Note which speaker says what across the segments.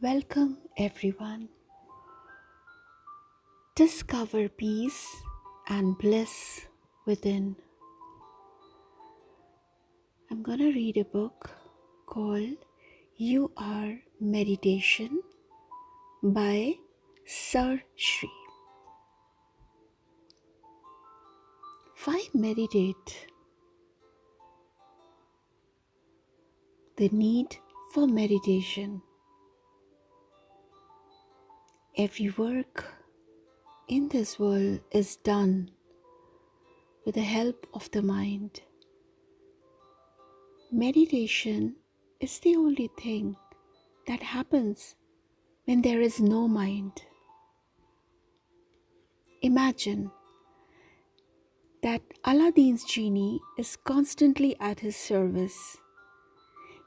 Speaker 1: Welcome, everyone. Discover peace and bliss within. I'm gonna read a book called You Are Meditation by SIRSHREE. Why meditate? The need for meditation. Every work in this world is done with the help of the mind. Meditation is the only thing that happens when there is no mind. Imagine that Aladdin's genie is constantly at his service.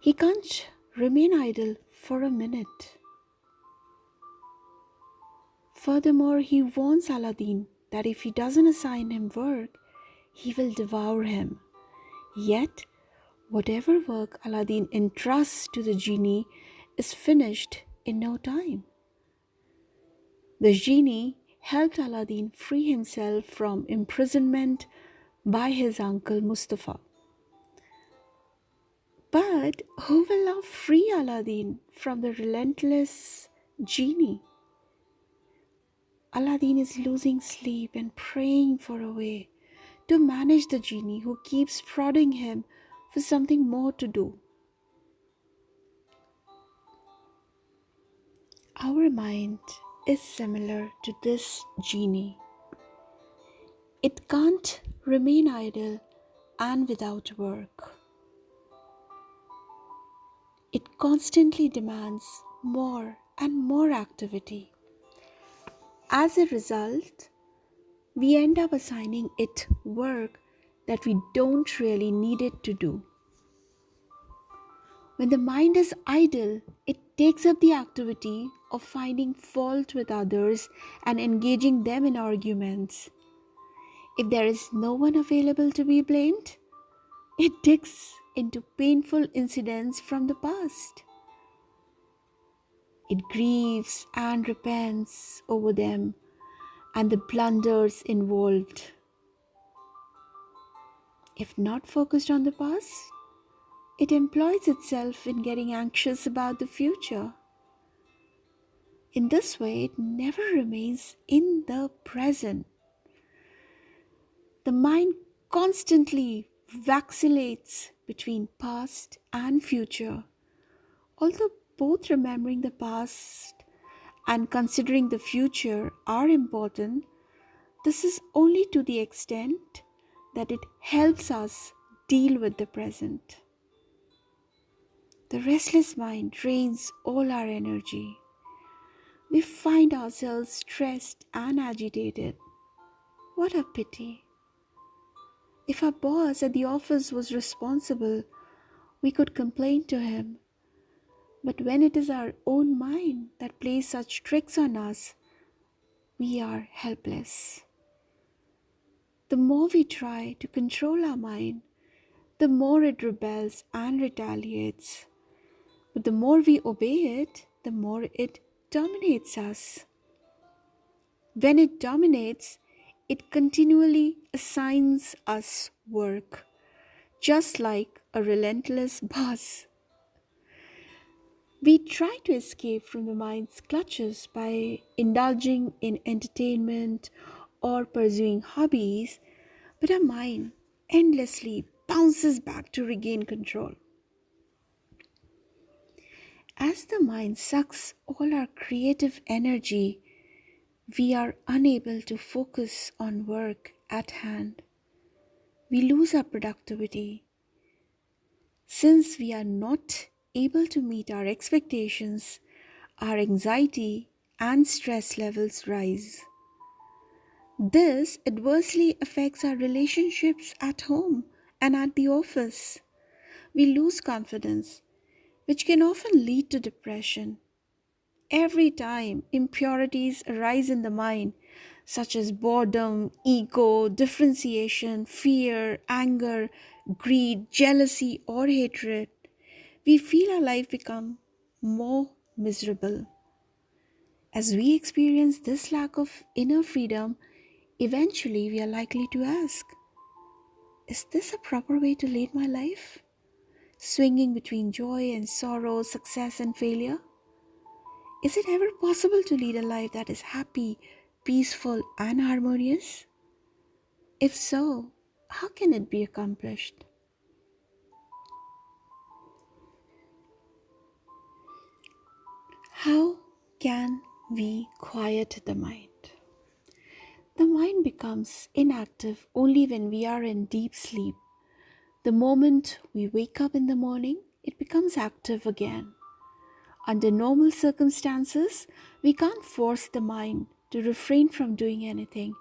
Speaker 1: He can't remain idle for a minute. Furthermore, he warns Aladdin that if he doesn't assign him work, he will devour him. Yet, whatever work Aladdin entrusts to the genie is finished in no time. The genie helped Aladdin free himself from imprisonment by his uncle Mustafa. But who will now free Aladdin from the relentless genie? Aladdin is losing sleep and praying for a way to manage the genie who keeps prodding him for something more to do. Our mind is similar to this genie. It can't remain idle and without work. It constantly demands more and more activity. As a result, we end up assigning it work that we don't really need it to do. When the mind is idle, it takes up the activity of finding fault with others and engaging them in arguments. If there is no one available to be blamed, it digs into painful incidents from the past. It grieves and repents over them and the blunders involved. If not focused on the past, it employs itself in getting anxious about the future. In this way, it never remains in the present. The mind constantly vacillates between past and future. Although both remembering the past and considering the future are important, this is only to the extent that it helps us deal with the present. The restless mind drains all our energy. We find ourselves stressed and agitated. What a pity. If our boss at the office was responsible, we could complain to him. But when it is our own mind that plays such tricks on us, we are helpless. The more we try to control our mind, the more it rebels and retaliates. But the more we obey it, the more it dominates us. When it dominates, it continually assigns us work, just like a relentless boss. We try to escape from the mind's clutches by indulging in entertainment or pursuing hobbies, but our mind endlessly bounces back to regain control. As the mind sucks all our creative energy, we are unable to focus on work at hand. We lose our productivity. Since we are not able to meet our expectations, our anxiety and stress levels rise. This adversely affects our relationships at home and at the office. We lose confidence, which can often lead to depression. Every time impurities arise in the mind, such as boredom, ego, differentiation, fear, anger, greed, jealousy, or hatred, we feel our life become more miserable. As we experience this lack of inner freedom, eventually we are likely to ask, is this a proper way to lead my life? Swinging between joy and sorrow, success and failure? Is it ever possible to lead a life that is happy, peaceful, and harmonious? If so, how can it be accomplished? How can we quiet the mind? The mind becomes inactive only when we are in deep sleep. The moment we wake up in the morning, it becomes active again. Under normal circumstances, we can't force the mind to refrain from doing anything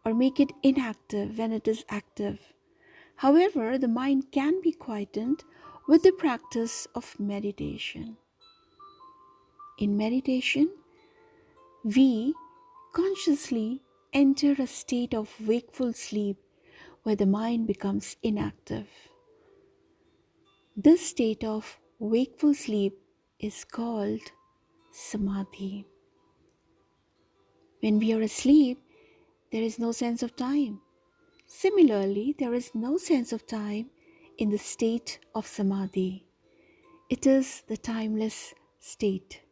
Speaker 1: or make it inactive when it is active. However, the mind can be quietened with the practice of meditation. In meditation, we consciously enter a state of wakeful sleep where the mind becomes inactive. This state of wakeful sleep is called samadhi. When we are asleep, there is no sense of time. Similarly, there is no sense of time in the state of samadhi. It is the timeless state.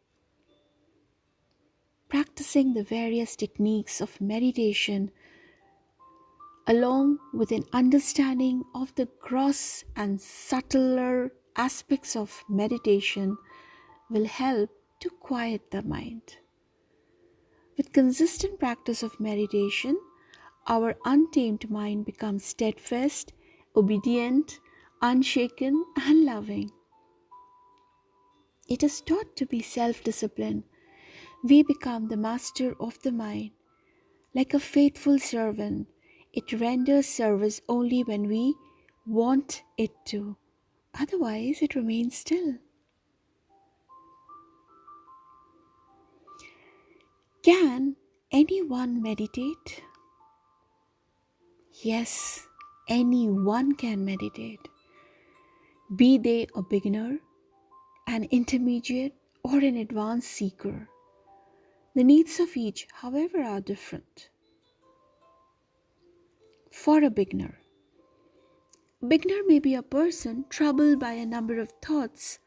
Speaker 1: Practicing the various techniques of meditation along with an understanding of the gross and subtler aspects of meditation will help to quiet the mind. With consistent practice of meditation, our untamed mind becomes steadfast, obedient, unshaken, and loving. It is taught to be self-disciplined. We become the master of the mind. Like a faithful servant, it renders service only when we want it to. Otherwise, it remains still. Can anyone meditate? Yes, anyone can meditate. Be they a beginner, an intermediate, or an advanced seeker. The needs of each, however, are different. For a beginner may be a person troubled by a number of thoughts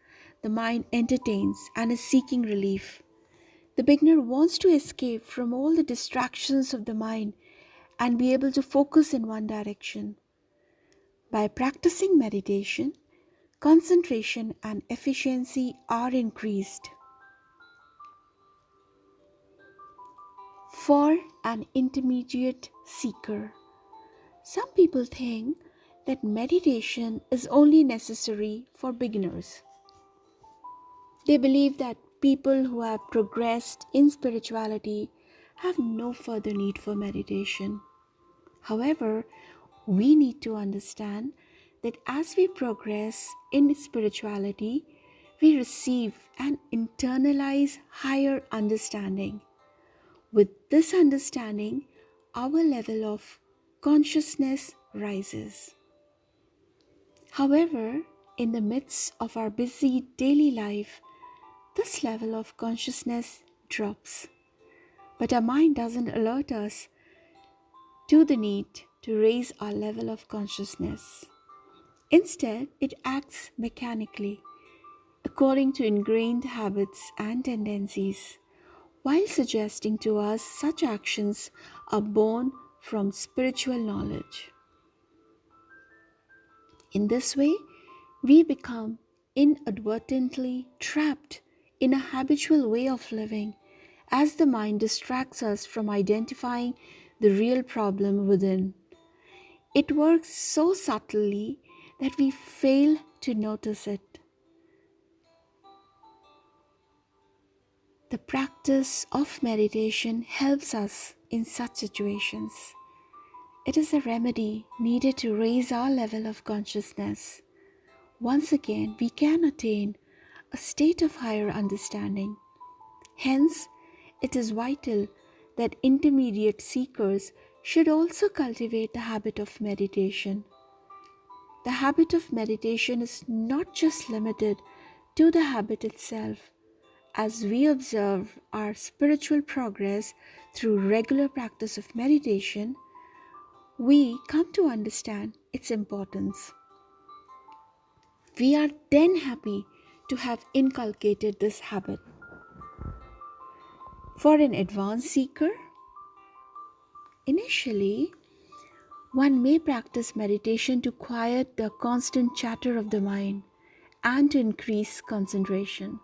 Speaker 1: the mind entertains and is seeking relief. The beginner wants to escape from all the distractions of the mind and be able to focus in one direction. By practicing meditation, concentration and efficiency are increased. For an intermediate seeker, some people think that meditation is only necessary for beginners. They believe that people who have progressed in spirituality have no further need for meditation. However, we need to understand that as we progress in spirituality, we receive and internalize higher understanding. With this understanding, our level of consciousness rises. However, in the midst of our busy daily life, this level of consciousness drops. But our mind doesn't alert us to the need to raise our level of consciousness. Instead, it acts mechanically, according to ingrained habits and tendencies, while suggesting to us such actions are born from spiritual knowledge. In this way, we become inadvertently trapped in a habitual way of living as the mind distracts us from identifying the real problem within. It works so subtly that we fail to notice it. The practice of meditation helps us in such situations. It is a remedy needed to raise our level of consciousness. Once again, we can attain a state of higher understanding. Hence, it is vital that intermediate seekers should also cultivate the habit of meditation. The habit of meditation is not just limited to the habit itself. As we observe our spiritual progress through regular practice of meditation, we come to understand its importance. We are then happy to have inculcated this habit. For an advanced seeker, initially, one may practice meditation to quiet the constant chatter of the mind and to increase concentration.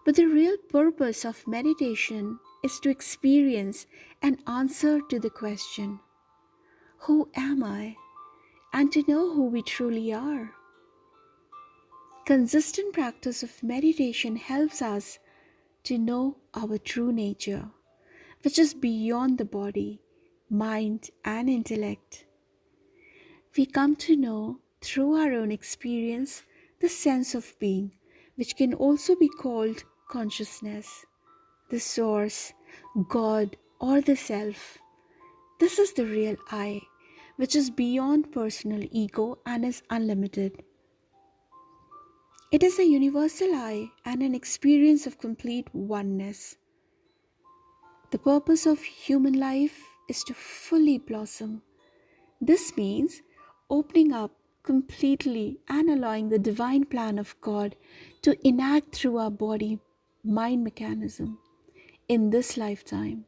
Speaker 1: But the real purpose of meditation is to experience an answer to the question, who am I? And to know who we truly are. Consistent practice of meditation helps us to know our true nature, which is beyond the body, mind, and intellect. We come to know through our own experience the sense of being, which can also be called consciousness, the source, God, or the self. This is the real I, which is beyond personal ego and is unlimited. It is a universal I and an experience of complete oneness. The purpose of human life is to fully blossom. This means opening up completely and allowing the divine plan of God to enact through our body mind mechanism in this lifetime.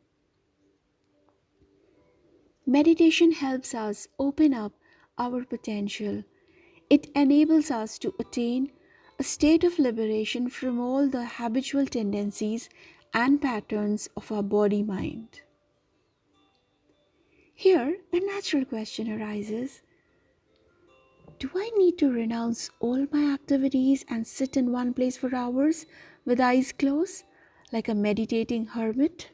Speaker 1: Meditation helps us open up our potential. It enables us to attain a state of liberation from all the habitual tendencies and patterns of our body mind. Here, a natural question arises. Do I need to renounce all my activities and sit in one place for hours with eyes closed, like a meditating hermit?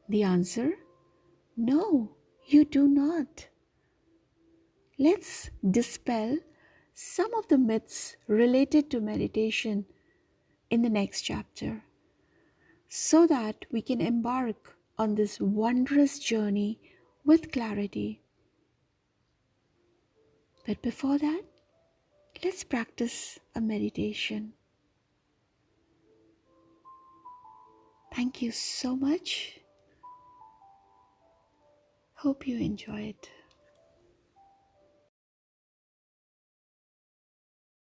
Speaker 1: The answer: no, you do not. Let's dispel some of the myths related to meditation in the next chapter so that we can embark on this wondrous journey with clarity. But before that, let's practice a meditation. Thank you so much. Hope you enjoy it.